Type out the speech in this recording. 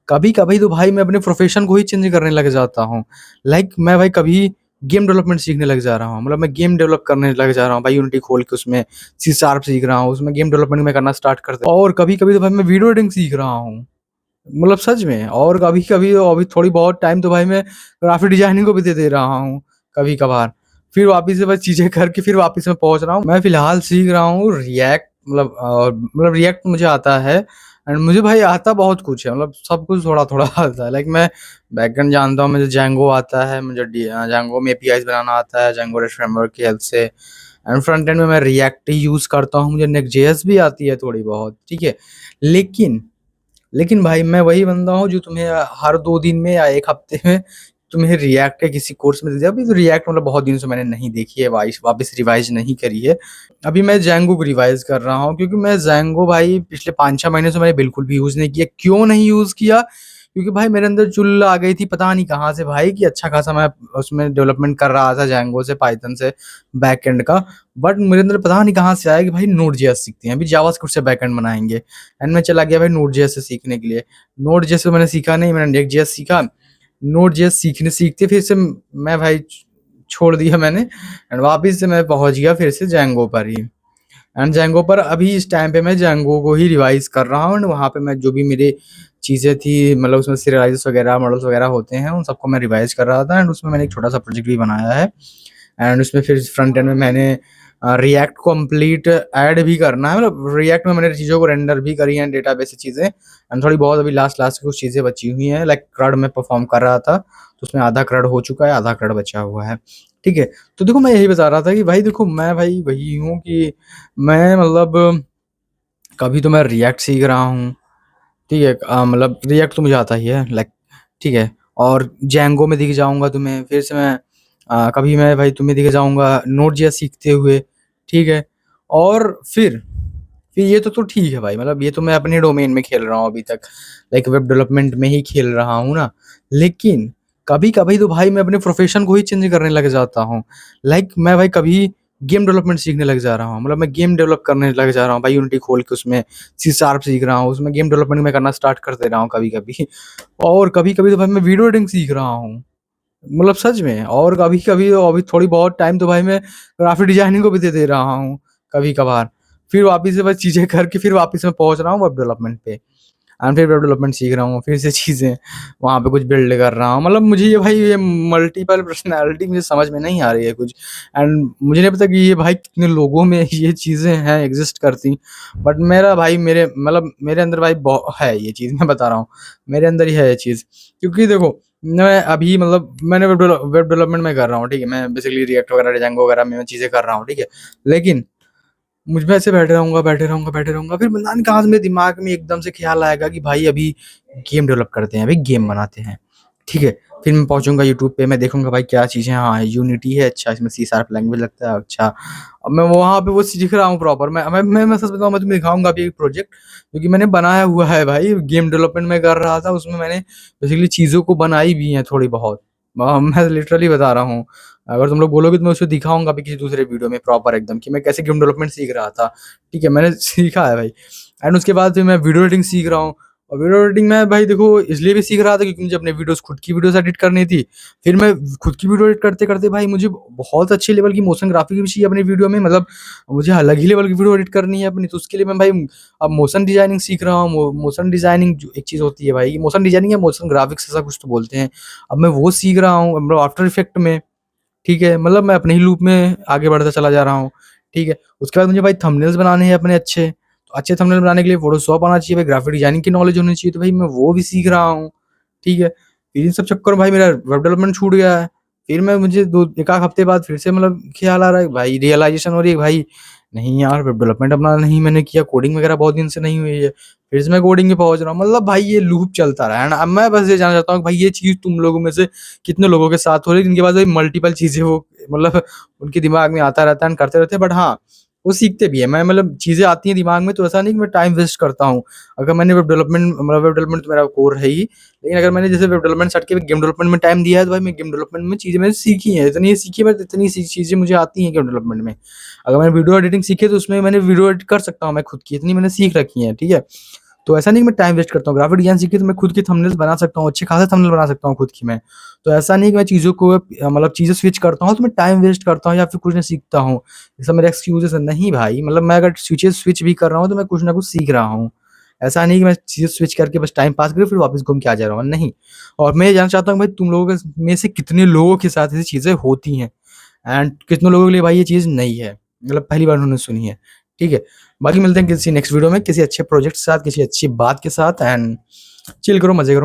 कभी-कभी तो भाई मैं अपने प्रोफ़ेशन को ही चेंज करने लग जाता हूँ। लाइक मैं भाई कभी गेम डेवलपमेंट सीखने लग जा रहा हूँ। मतलब मैं गेम डेवलप करने लग जा रहा हूँ भाई यूनिटी खोल के उसमें सी शार्प सीख रहा हूँ, उसमें गेम डेवलपमेंट मैं करना स्टार्ट कर दिया और कभी-कभी तो भाई मैं वीडियो एडिटिंग सीख रहा हूँ। मतलब सच में और कभी-कभी तो अभी थोड़ी बहुत टाइम तो भाई मैं ग्राफ़िक डिज़ाइनिंग को भी दे दे रहा हूँ, कभी-कभार। फिर वापस से बस चीज़ें करके फिर वापस मैं पहुँच रहा हूँ। मैं फ़िलहाल सीख रहा हूँ रिएक्ट मतलब रिएक्ट मुझे आता है एंड मुझे भाई आता बहुत कुछ है मतलब सब कुछ थोड़ा-थोड़ा आता है। लाइक मैं बैकएंड जानता हूँ, मुझे जेंगो आता है, मुझे जेंगो में एपीआईज़ बनाना आता है, जेंगो रेस्ट फ्रेमवर्क की हेल्प से एंड फ्रंट एंड में मैं रिएक्ट ही यूज़ करता हूँ, मुझे नेक्स्ट.जेएस भी आती है थोड़ी बहुत, ठीक है। लेकिन लेकिन भाई मैं वही बंदा हूँ जो तुम्हें हर 2 दिन में या 1 हफ्ते में तुम्हें रिएक्ट के किसी कोर्स में दे दिया। अभी तो रिएक्ट मतलब बहुत दिन से मैंने नहीं देखी है, वापस रिवाइज़ नहीं करी है। अभी मैं जेंगो को रिवाइज़ कर रहा हूँ क्योंकि मैं जेंगो भाई पिछले 5-6 महीने से मैंने बिल्कुल भी यूज़ नहीं किया। क्यों नहीं यूज़ किया? क्योंकि भाई मेरे अंदर चुल आ गई थी पता नहीं कहाँ से भाई कि अच्छा खासा मैं उसमें डेवलपमेंट कर रहा था जेंगो से, पाइथन से बैकएंड का। बट मेरे अंदर पता नहीं कहाँ से आया कि भाई नोड.जेएस सीखते हैं, अभी जावास्क्रिप्ट से बैकएंड बनाएँगे। एंड मैं चला गया भाई नोड.जेएस से सीखने के लिए। नोड.जेएस तो मैंने सीखा नहीं, मैंने नेक्स्ट.जेएस सीखा। नोड.जेएस सीखते फिर से मैं भाई छोड़ दिया मैंने एंड वापस से मैं पहुँच गया फिर से जेंगो पर ही। एंड जेंगो पर अभी इस टाइम पे मैं जेंगो को ही रिवाइज़ कर रहा हूँ एंड वहाँ पे मैं जो भी मेरी चीज़ें थी मतलब उसमें सीरियलाइज़ेस वगैरह, मॉडल्स वगैरह होते हैं, उन सबको मैं रिवाइज़ कर रहा था एंड उसमें मैंने एक छोटा-सा प्रोजेक्ट भी बनाया है। एंड उसमें फिर फ्रंट एंड में मैंने रिएक्ट को कंप्लीट ऐड भी करना है, मतलब रिएक्ट में मैंने चीज़ों को रेंडर भी करी हैं, डेटाबेस से चीज़ें एंड थोड़ी बहुत अभी लास्ट की कुछ चीज़ें बची हुई हैं। लाइक CRUD में परफॉर्म कर रहा था, तो उसमें आधा CRUD हो चुका है, आधा CRUD बचा हुआ है। ठीक है, तो देखो मैं यही बता रहा था कि भाई देखो मैं भाई वही हूँ कि मैं मतलब कभी तो मैं रिएक्ट सीख रहा हूँ, ठीक है। मतलब रिएक्ट तो मुझे आता ही है लाइक, ठीक है। और जेंगो में दिख जाऊँगा तुम्हें, फिर से मैं कभी मैं भाई तुम्हें दिख जाऊँगा नोड.जेएस सीखते हुए, ठीक है। और फिर ये तो ठीक है भाई, मतलब ये तो मैं अपने डोमेन में खेल रहा हूँ अभी तक, लाइक वेब डेवलपमेंट में ही खेल रहा हूँ ना। लेकिन कभी-कभी तो भाई मैं अपने प्रोफ़ेशन को ही चेंज करने लग जाता हूँ। लाइक मैं भाई कभी गेम डेवलपमेंट सीखने लग जा रहा हूँ, मतलब मैं गेम डेवलप करने लग जा रहा हूँ भाई यूनिटी खोल के उसमें सी शार्प सीख रहा हूँ, उसमें गेम डेवलपमेंट मैं करना स्टार्ट कर दे रहा हूँ कभी-कभी और कभी-कभी तो भाई मैं वीडियो एडिटिंग सीख रहा हूँ। मतलब सच में और कभी-कभी तो अभी थोड़ी बहुत टाइम तो भाई मैं ग्राफ़िक डिज़ाइनिंग को भी दे दे रहा हूँ, कभी-कभार। फिर वापस से बस चीज़ें करके फिर वापस मैं पहुँच रहा हूँ वेब डेवलपमेंट पे। फिर वेब डेवलपमेंट सीख रहा हूँ, फिर से चीज़ें वहाँ पे कुछ बिल्ड कर रहा हूँ। मतलब मुझे ये भाई ये मल्टीपल पर्सनैलिटी मुझे समझ में नहीं आ रही है कुछ एंड मुझे नहीं पता कि ये भाई कितने लोगों में ये चीज़ें हैं, एग्ज़िस्ट करती। बट मेरा भाई मेरे अंदर भाई है ये चीज़, मैं बता रहा हूँ, मेरे अंदर ही है ये चीज़। क्योंकि देखो, मैं अभी मतलब मैंने वेब डेवलपमेंट में कर रहा हूँ, ठीक है? मैं बेसिकली रिएक्ट वगैरह, डिजांगो वगैरह में मैं चीज़ें कर रहा हूँ, ठीक है? लेकिन मुझ में ऐसे बैठे रहूँगा, फिर पता नहीं कहाँ से मेरे दिमाग में एकदम से ख़्याल आएगा कि भाई अभी गेम डेवलप करते हैं, अभी गेम बनाते हैं, ठीक है? फिर मैं पहुँचूँगा यूट्यूब पे, मैं देखूँगा भाई क्या चीज़ें हैं, हाँ, यूनिटी है, अच्छा इसमें सी शार्प लैंग्वेज लगता है, अच्छा। अब मैं वहाँ पे वो सीख रहा हूँ प्रॉपर, मैं सच बताऊँ, मैं तुम्हें दिखाऊँगा अभी एक प्रोजेक्ट जो कि मैंने बनाया हुआ है भाई, गेम डेवलपमेंट में कर रहा था, उसमें मैंने बेसिकली चीज़ों को बनाई भी हैं थोड़ी बहुत। मैं लिटरली बता रहा हूँ। अगर तुम लोग बोलोगे तो मैं उसे दिखाऊँगा भी किसी दूसरे वीडियो में प्रॉपर एकदम कि मैं कैसे गेम डेवलपमेंट सीख रहा था। ठीक है, मैंने सीखा है भाई एंड उसके बाद फिर मैं वीडियो एडिटिंग सीख रहा हूँ और वीडियो एडिटिंग में भाई देखो इसलिए भी सीख रहा था क्योंकि मुझे अपने वीडियोज़ खुद की वीडियोज़ एडिट करनी थी। फिर मैं खुद की वीडियो एडिट करते-करते भाई मुझे बहुत अच्छे लेवल की मोशन ग्राफिक भी चाहिए अपनी वीडियो में, मतलब मुझे अलग ही लेवल की वीडियो एडिट करनी है अपनी, तो उसके लिए मैं भाई अब मोशन डिज़ाइनिंग सीख रहा हूँ। मोशन डिज़ाइनिंग जो एक चीज़ होती है भाई, मोशन डिज़ाइनिंग या मोशन ग्राफिक्स ऐसा कुछ तो बोलते हैं। अब मैं वो सीख रहा हूँ मतलब आफ्टर इफेक्ट में। ठीक है, मतलब मैं अपने ही लूप में आगे बढ़ता चला जा रहा हूँ, ठीक है। उसके बाद मुझे भाई थंबनेल्स बनाने हैं अपने अच्छे, तो अच्छे थंबनेल बनाने के लिए फ़ोटोशॉप आना चाहिए भाई, ग्राफ़िक डिज़ाइनिंग की नॉलेज होनी चाहिए, तो भाई मैं वो भी सीख रहा हूँ, ठीक है। फिर इन सब चक्कर में भाई मेरा वेब डेवलपमेंट छूट गया है। फिर मैं मुझे 2 1 आध हफ्ते बाद फिर से मतलब ख़्याल आ रहा है भाई, रियलाइज़ेशन हो रही है भाई, नहीं यार वेब डेवलपमेंट अपना नहीं मैंने किया, कोडिंग वगैरह बहुत दिन से नहीं हुई है। फिर से मैं कोडिंग में पहुँच रहा हूँ, मतलब भाई ये लूप चलता रहा है। एंड अब मैं बस ये जानना चाहता हूँ कि भाई ये चीज़ तुम लोगों में से कितने लोगों के साथ हो रही है जिनके पास भाई मल्टीपल चीज़ें वो मतलब उनके दिमाग में आता रहता है एंड करते रहते हैं, बट हाँ, वो सीखते भी हैं। मैं मतलब चीज़ें आती हैं दिमाग में तो ऐसा नहीं कि मैं टाइम वेस्ट करता हूँ। अगर मैंने वेब डेवलपमेंट तो मेरा कोर है ही, लेकिन अगर मैंने जैसे वेब डेवलपमेंट छੱਡ के गेम डेवलपमेंट में टाइम दिया है तो भाई मैं गेम डेवलपमेंट में चीज़ें मैंने सीखी हैं। इतनी सीखी है, इतनी सी चीज़ें मुझे आती हैं गेम डेवलपमेंट में। अगर मैंने वीडियो एडिटिंग सीखी है तो उसमें मैंने वीडियो एडिट कर सकता हूँ मैं खुद की, इतनी मैंने सीख रखी है, ठीक है? तो ऐसा नहीं कि मैं टाइम वेस्ट करता हूँ, ग्राफिक डिज़ाइन सीख के तो मैं खुद की थंबनेल्स बना सकता हूँ, अच्छे खासे थंबनेल बना सकता हूँ खुद की मैं। तो ऐसा नहीं कि मैं चीज़ों को मतलब चीज़ें स्विच करता हूँ तो मैं टाइम वेस्ट करता हूँ या फिर कुछ नहीं सीखता हूँ। ये सब मेरे एक्सक्यूज़ेज़ हैं, नहीं भाई, मतलब मैं अगर चीज़ें स्विच भी कर रहा हूँ तो मैं कुछ ना कुछ सीख रहा हूँ। ऐसा नहीं कि मैं चीज़ें स्विच करके बस टाइम पास करके फिर वापस घूम के आ जा रहा हूँ, नहीं। और मैं ये जानना चाहता हूँ भाई तुम लोगों के में से कितने लोगों के साथ ऐसी चीज़ें होती हैं एंड कितने लोगों के लिए भाई ये चीज़ नई है, मतलब पहली बार उन्होंने सुनी है, ठीक है? बाकी मिलते हैं किसी नेक्स्ट वीडियो में, किसी अच्छे प्रोजेक्ट के साथ, किसी अच्छी बात के साथ एंड चिल करो, मज़े करो।